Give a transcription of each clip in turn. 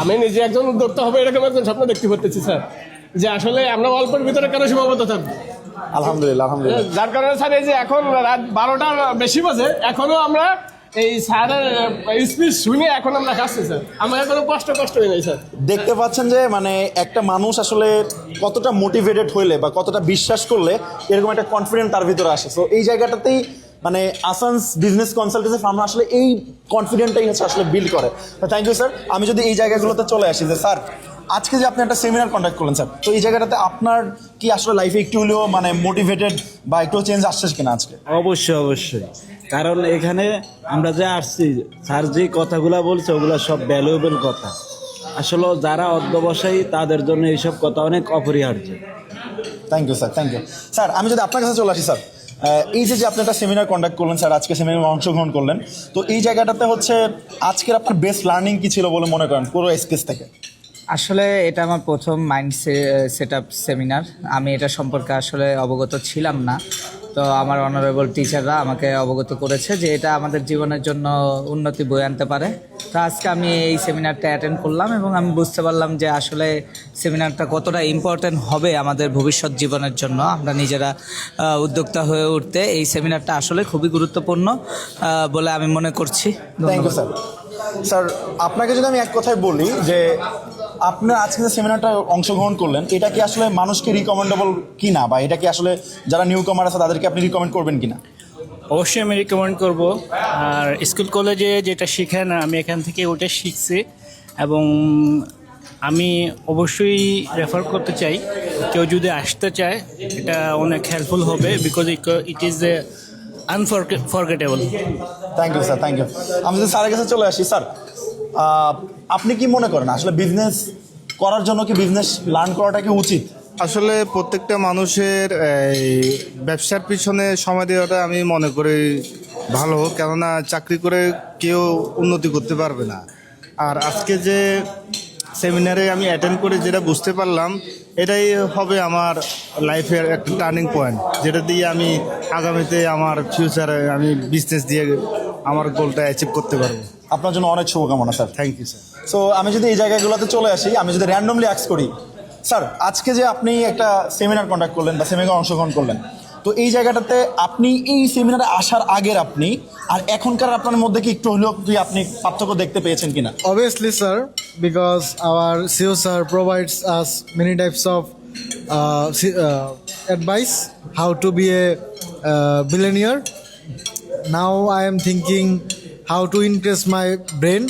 আমি নিজে একজন উদ্যোক্তা হবে এরকম একজন স্বপ্ন দেখতে পারতেছি স্যার, যে আসলে আমরা অল্পের ভিতরে কেন সীমাবদ্ধ থাকবো। আলহামদুলিল্লাহ আলহামদুলিল্লাহ। যার কারণে স্যার এই যে এখন রাত 12টার বেশি বাজে, এখনো আমরা এই স্যারের স্পিচ শুনে এখন আমরা খাচ্ছি স্যার, আমার কোনো কষ্ট হয়ে নাই স্যার। দেখতে পাচ্ছেন যে মানে একটা মানুষ আসলে কতটা মোটিভেটেড হইলে বা কতটা বিশ্বাস করলে এরকম একটা কনফিডেন্ট তার ভিতরে আসে। তো এই জায়গাটাতেই মানে আসান্স বিজনেস কনসালটেন্সি ফার্ম আসলে এই কনফিডেন্টটাই হচ্ছে আসলে বিল্ড করে। তো থ্যাংক ইউ স্যার। আমি যদি এই জায়গাগুলোতে চলে আসি যে স্যার আজকে যে আপনি একটা সেমিনার কন্ডাক্ট করলেন স্যার, তো এই জায়গাটাতে আপনার কি আসলে লাইফে একটু হলেও মানে মোটিভেটেড বা একটু চেঞ্জ আসছে কিনা আজকে? অবশ্যই, কারণ এখানে আমরা যে আসছি স্যার যে কথাগুলো বলছে ওগুলো সব ভ্যালুয়েবল কথা। আসলে যারা অধ্যবসায়ী তাদের জন্য এইসব কথা অনেক অপরিহার্য। Thank you sir, thank you sir. আমি যদি আপনার কাছে চলে আসি স্যার, এই যে আপনি একটা সেমিনার কন্ডাক্ট করলেন স্যার, আজকে সেমিনারে অংশগ্রহণ করলেন, তো এই জায়গাটাতে হচ্ছে আজকের আপনার বেস্ট লার্নিং কি ছিল বলে মনে করেন পুরো স্পেস থেকে? আসলে এটা আমার প্রথম মাইন্ড সেট আপ সেমিনার। আমি এটা সম্পর্কে আসলে অবগত ছিলাম না, তো আমার অনারেবল টিচাররা আমাকে অবগত করেছে যে এটা আমাদের জীবনের জন্য উন্নতি বয়ে আনতে পারে। তো আজকে আমি এই সেমিনারটা অ্যাটেন্ড করলাম এবং আমি বুঝতে পারলাম যে আসলে সেমিনারটা কতটা ইম্পর্ট্যান্ট হবে আমাদের ভবিষ্যৎ জীবনের জন্য। আমরা নিজেরা উদ্যোক্তা হয়ে উঠতে এই সেমিনারটা আসলে খুবই গুরুত্বপূর্ণ বলে আমি মনে করছি। Thank you sir. স্যার আপনাকে যদি আমি এক কথায় বলি যে আপনার আজকে যে সেমিনারটা অংশগ্রহণ করলেন, এটা কি আসলে মানুষকে রিকমেন্ডেবল কিনা, বা এটা কি আসলে যারা নিউ কামার আছে তাদেরকে আপনি রিকমেন্ড করবেন কিনা? অবশ্যই আমি রিকমেন্ড করব। আর স্কুল কলেজে যেটা শেখায় না, আমি এখান থেকে ওটা শিখছি এবং আমি অবশ্যই রেফার করতে চাই। কেউ যদি আসতে চায় এটা অনেক হেল্পফুল হবে, because it is a unforgettable. Thank you sir, thank you. আমি যদি স্যারের কাছে চলে আসি, স্যার আপনি কি মনে করেন আসলে বিজনেস করার জন্য কি বিজনেস লার্ন করাটা কি উচিত? আসলে প্রত্যেকটা মানুষের এই ব্যবসার পিছনে সময় দেওয়াটা আমি মনে করি ভালো, কেননা চাকরি করে কেউ উন্নতি করতে পারবে না। আর আজকে যে সেমিনারে আমি অ্যাটেন্ড করে যেটা বুঝতে পারলাম, এটাই হবে আমার লাইফের একটা টার্নিং পয়েন্ট, যেটা দিয়ে আমি আগামীতে আমার ফিউচারে আমি বিজনেস দিয়ে আমার গোলটা অ্যাচিভ করতে পারবো। আপনার জন্য অনেক শুভকামনা স্যার। Thank you sir. সো আমি যদি এই জায়গাগুলোতে চলে আসি, আমি যদি র্যান্ডমলি অ্যাক্স করি, স্যার আজকে যে আপনি একটা সেমিনার কন্ডাক্ট করলেন বা সেমিনারে অংশগ্রহণ করলেন, তো এই জায়গাটাতে আপনি এই সেমিনারে আসার আগের আপনি আর এখনকার আপনার মধ্যে কি একটু হলেও কি আপনি পার্থক্য দেখতে পেয়েছেন কিনা? Obviously, sir, because our CEO sir provides us many types of advice how to be a billionaire. Now I am thinking how to increase my brain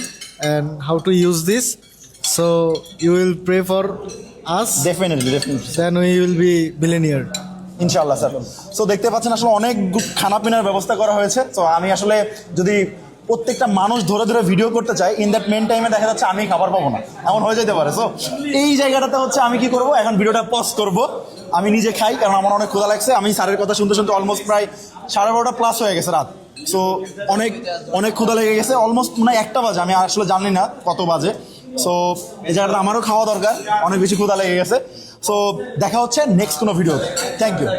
and how to use this. So you will pray for us, definitely then we will be billionaire. ইনশাআল্লাহ sir. So দেখতে পাচ্ছেন আসলে অনেক খানা পিনার ব্যবস্থা করা হয়েছে। তো আমি আসলে যদি প্রত্যেকটা মানুষ ধরে ধরে ভিডিও করতে চাই, ইন দ্যাট মেন টাইমে দেখা যাচ্ছে আমি খাবার পাবো না, এমন হয়ে যেতে পারে। সো এই জায়গাটাতে হচ্ছে আমি কি করব, এখন ভিডিওটা পজ করব, আমি নিজে খাই, কারণ আমার অনেক ক্ষুধা লাগছে। আমি স্যারের কথা শুনতে শুনতে অলমোস্ট প্রায় 12:30 প্লাস হয়ে গেছে রাত। সো অনেক অনেক ক্ষুধা লেগে গেছে, অলমোস্ট মনে হয় 1টা বাজে, আমি আসলে জানি না কত বাজে। সো এই জায়গাটা আমারও খাওয়া দরকার, অনেক বেশি ক্ষুধা লেগে গেছে। সো দেখা হচ্ছে নেক্সট কোনো ভিডিওতে। Thank you.